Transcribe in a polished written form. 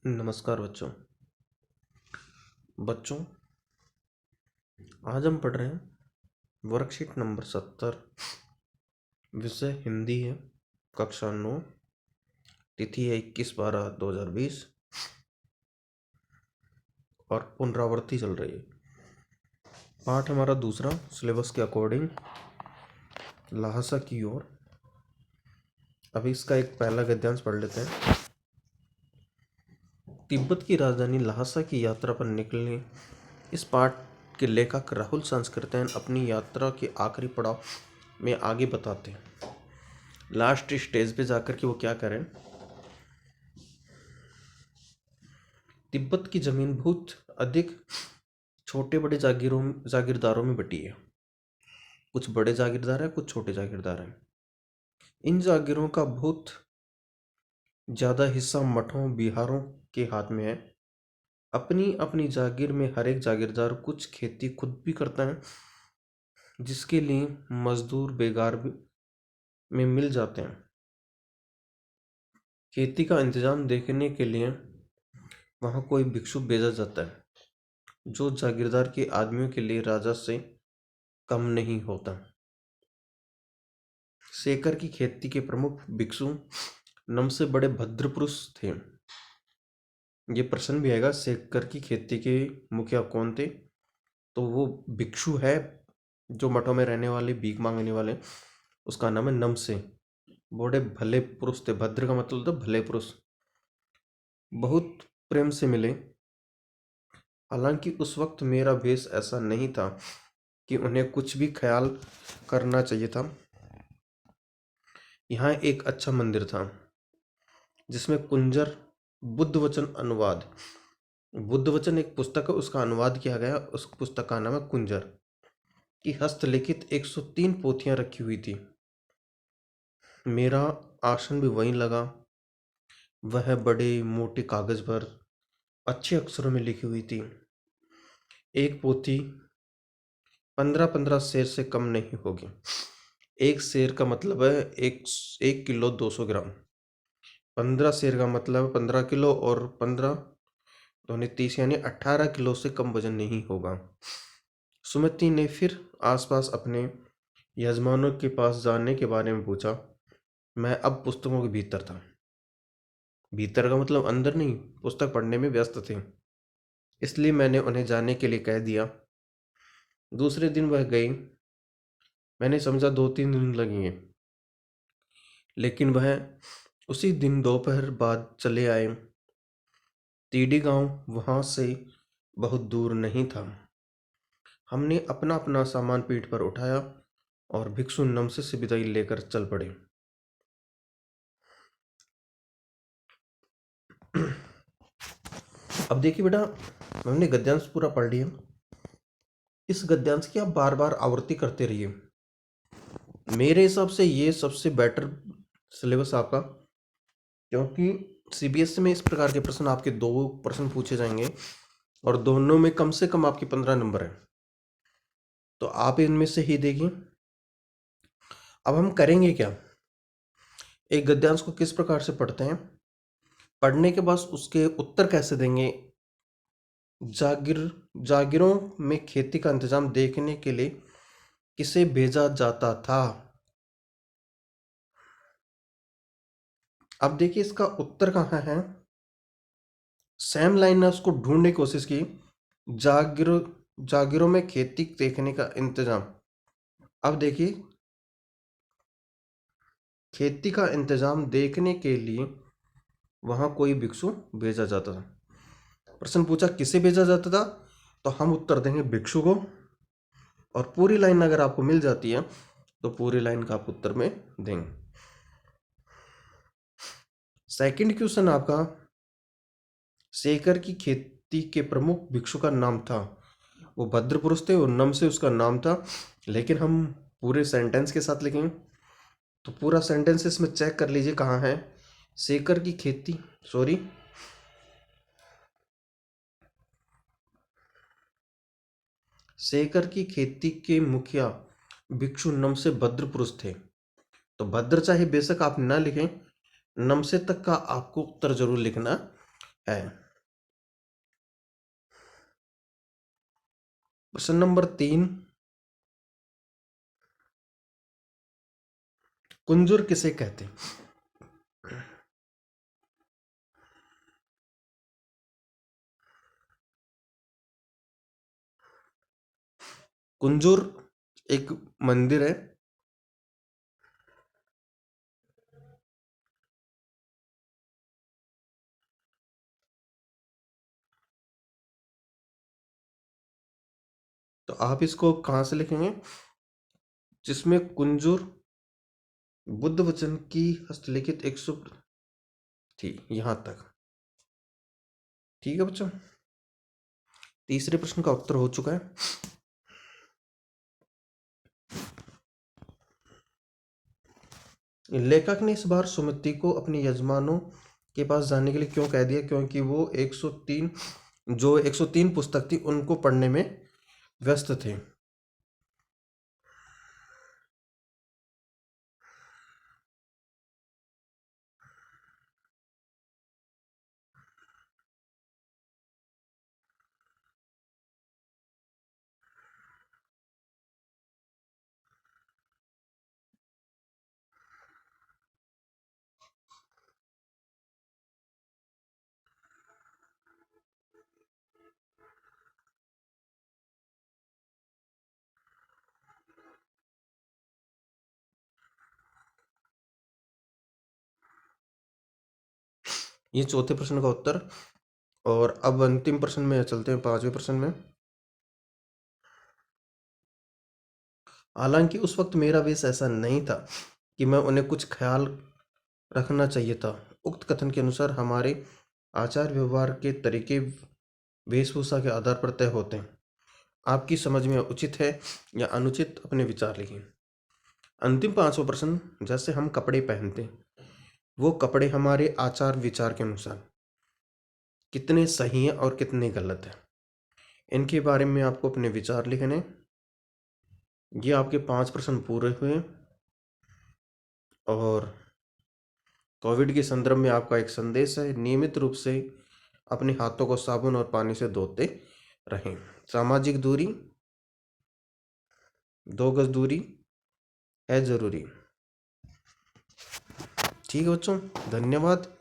नमस्कार बच्चों। बच्चों, आज हम पढ़ रहे हैं वर्कशीट नंबर 70। विषय हिंदी है, कक्षा 9। तिथि है 21/12/2020 और पुनरावृत्ति चल रही है। पाठ हमारा दूसरा, सिलेबस के अकॉर्डिंग ल्हासा की ओर। अभी इसका एक पहला गद्यांश पढ़ लेते हैं। तिब्बत की राजधानी ल्हासा की यात्रा पर निकलने इस पाठ के लेखक राहुल सांस्कृत्यन अपनी यात्रा के आखिरी पड़ाव में आगे बताते हैं। लास्ट स्टेज पे जाकर के वो क्या करें। तिब्बत की जमीन बहुत अधिक छोटे बड़े जागीरदारों में बटी है। कुछ बड़े जागीरदार हैं, कुछ छोटे जागीरदार हैं। इन जागीरों का बहुत ज्यादा हिस्सा मठों बिहारों के हाथ में है। अपनी अपनी जागीर में हर एक जागीरदार कुछ खेती खुद भी करता है, जिसके लिए मजदूर बेगार में मिल जाते हैं। खेती का इंतजाम देखने के लिए वहां कोई भिक्षु भेजा जाता है, जो जागीरदार के आदमियों के लिए राजा से कम नहीं होता। सेकर की खेती के प्रमुख भिक्षु नम से बड़े भद्र पुरुष थे। ये प्रश्न भी आएगा, सेकर की खेती के मुखिया कौन थे? तो वो भिक्षु है जो मठों में रहने वाले भीख मांगने वाले, उसका नाम है नमसे। बड़े भले पुरुष थे। भद्र का मतलब था भले पुरुष। बहुत प्रेम से मिले। हालांकि उस वक्त मेरा वेश ऐसा नहीं था कि उन्हें कुछ भी ख्याल करना चाहिए था। यहाँ एक अच्छा मंदिर था जिसमें कुंजर बुद्ध वचन अनुवाद, बुद्ध वचन एक पुस्तक है, उसका अनुवाद किया गया। उस पुस्तक का नाम है कुंजर की हस्तलिखित 103 पोथियां रखी हुई थी। मेरा आसन भी वहीं लगा। वह बड़े मोटे कागज पर अच्छे अक्षरों में लिखी हुई थी। एक पोथी 15-15 शेर से कम नहीं होगी। एक शेर का मतलब है 1 किलो 200 ग्राम। 15 शेर का मतलब 15 किलो और 15 दूनी 30 यानी 18 किलो से कम वजन नहीं होगा। सुमति ने फिर आसपास अपने यजमानों के पास जाने के बारे में पूछा। मैं अब पुस्तकों के भीतर था। भीतर का मतलब अंदर नहीं, पुस्तक पढ़ने में व्यस्त थे, इसलिए मैंने उन्हें जाने के लिए कह दिया। दूसरे दिन वह गई। मैंने समझा 2-3 दिन लगेंगे, लेकिन वह उसी दिन दोपहर बाद चले आए। तीडी गांव वहां से बहुत दूर नहीं था। हमने अपना अपना सामान पीठ पर उठाया और भिक्षु नमसे से विदाई लेकर चल पड़े। अब देखिए बेटा, हमने गद्यांश पूरा पढ़ लिया। इस गद्यांश की आप बार बार आवृत्ति करते रहिए। मेरे हिसाब से ये सबसे बेटर सिलेबस आपका, क्योंकि सीबीएसई में इस प्रकार के प्रश्न आपके 2 प्रश्न पूछे जाएंगे और दोनों में कम से कम आपके 15 नंबर है। तो आप इनमें से ही देखिए। अब हम करेंगे क्या, एक गद्यांश को किस प्रकार से पढ़ते हैं, पढ़ने के बाद उसके उत्तर कैसे देंगे। जागीरों में खेती का इंतजाम देखने के लिए किसे भेजा जाता था। अब देखिए इसका उत्तर कहाँ है। सेम लाइन ने उसको ढूंढने की कोशिश की। जागीरों में खेती देखने का इंतजाम। अब देखिए, खेती का इंतजाम देखने के लिए वहां कोई भिक्षु भेजा जाता था। प्रश्न पूछा किसे भेजा जाता था, तो हम उत्तर देंगे भिक्षु को। और पूरी लाइन अगर आपको मिल जाती है तो पूरी लाइन का आप उत्तर में देंगे। सेकंड क्वेश्चन आपका, सेकर की खेती के प्रमुख भिक्षु का नाम था। वो भद्र पुरुष थे और नम से उसका नाम था, लेकिन हम पूरे सेंटेंस के साथ लिखेंगे। तो पूरा सेंटेंस इसमें चेक कर लीजिए कहाँ है। सेकर की खेती, सेकर की खेती के मुखिया भिक्षु नम से भद्र पुरुष थे। तो भद्र चाहे बेशक आप ना लिखें, नम से तक का आपको उत्तर जरूर लिखना है। प्रश्न नंबर 3, कुंजुर किसे कहते हैं? कुंजुर एक मंदिर है। तो आप इसको कहाँ से लिखेंगे? जिसमें कुंजुर बुद्ध वचन की हस्तलिखित 100 थी, यहां तक। ठीक है बच्चों, तीसरे प्रश्न का उत्तर हो चुका है। लेखक ने इस बार सुमति को अपने यजमानों के पास जाने के लिए क्यों कह दिया? क्योंकि वो 103 पुस्तक थी उनको पढ़ने में व्यस्त थे। ये चौथे प्रश्न का उत्तर। और अब अंतिम प्रश्न में चलते हैं, पांचवें प्रश्न में। हालांकि उस वक्त मेरा वेश ऐसा नहीं था कि मैं उन्हें कुछ ख्याल रखना चाहिए था। उक्त कथन के अनुसार हमारे आचार व्यवहार के तरीके वेशभूषा के आधार पर तय होते हैं। आपकी समझ में उचित है या अनुचित, अपने विचार लिखिए। अंतिम पांचवा प्रश्न, जैसे हम कपड़े पहनते हैं, वो कपड़े हमारे आचार विचार के अनुसार कितने सही हैं और कितने गलत हैं, इनके बारे में आपको अपने विचार लिखने। ये आपके 5 प्रश्न पूरे हुए। और कोविड के संदर्भ में आपका एक संदेश है, नियमित रूप से अपने हाथों को साबुन और पानी से धोते रहें। सामाजिक दूरी, 2 गज दूरी है जरूरी। ठीक है बच्चों, धन्यवाद।